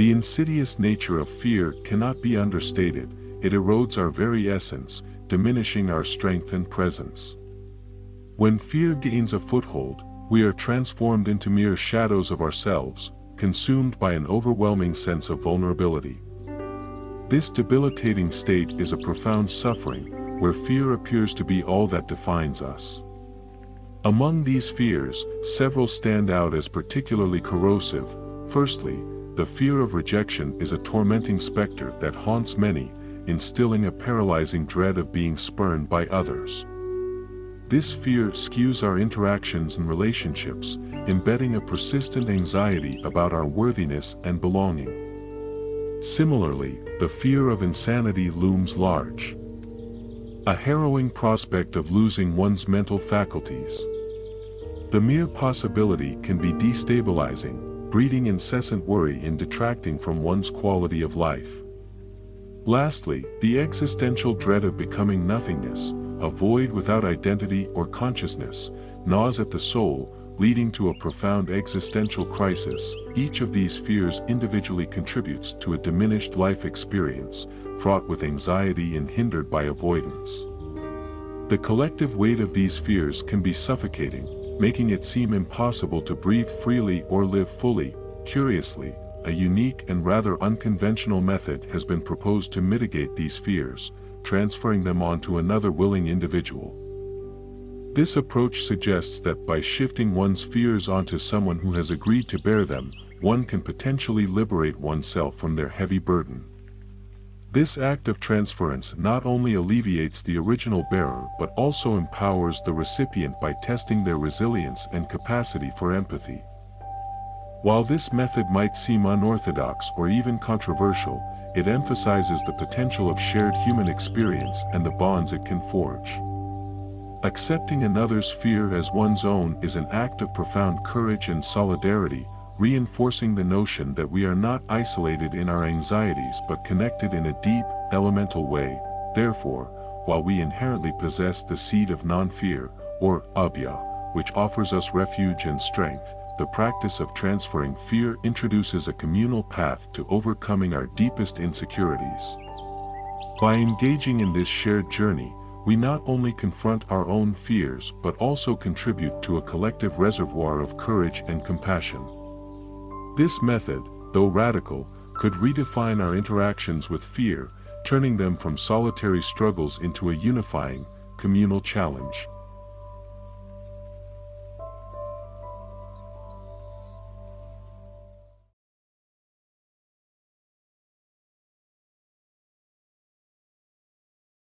The insidious nature of fear cannot be understated. It erodes our very essence, diminishing our strength and presence. When fear gains a foothold, we are transformed into mere shadows of ourselves, consumed by an overwhelming sense of vulnerability. This debilitating state is a profound suffering, where fear appears to be all that defines us. Among these fears, several stand out as particularly corrosive. Firstly, the fear of rejection is a tormenting specter that haunts many, instilling a paralyzing dread of being spurned by others. This fear skews our interactions and relationships, embedding a persistent anxiety about our worthiness and belonging. Similarly, the fear of insanity looms large. A harrowing prospect of losing one's mental faculties. The mere possibility can be destabilizing, breeding incessant worry and detracting from one's quality of life. Lastly, the existential dread of becoming nothingness, a void without identity or consciousness, gnaws at the soul, leading to a profound existential crisis. Each of these fears individually contributes to a diminished life experience, fraught with anxiety and hindered by avoidance. The collective weight of these fears can be suffocating, making it seem impossible to breathe freely or live fully. Curiously, a unique and rather unconventional method has been proposed to mitigate these fears, transferring them onto another willing individual. This approach suggests that by shifting one's fears onto someone who has agreed to bear them, one can potentially liberate oneself from their heavy burden. This act of transference not only alleviates the original bearer but also empowers the recipient by testing their resilience and capacity for empathy. While this method might seem unorthodox or even controversial, it emphasizes the potential of shared human experience and the bonds it can forge. Accepting another's fear as one's own is an act of profound courage and solidarity, reinforcing the notion that we are not isolated in our anxieties but connected in a deep, elemental way. Therefore, while we inherently possess the seed of non-fear, or abhya, which offers us refuge and strength, the practice of transferring fear introduces a communal path to overcoming our deepest insecurities. By engaging in this shared journey, we not only confront our own fears but also contribute to a collective reservoir of courage and compassion. This method, though radical, could redefine our interactions with fear, turning them from solitary struggles into a unifying, communal challenge.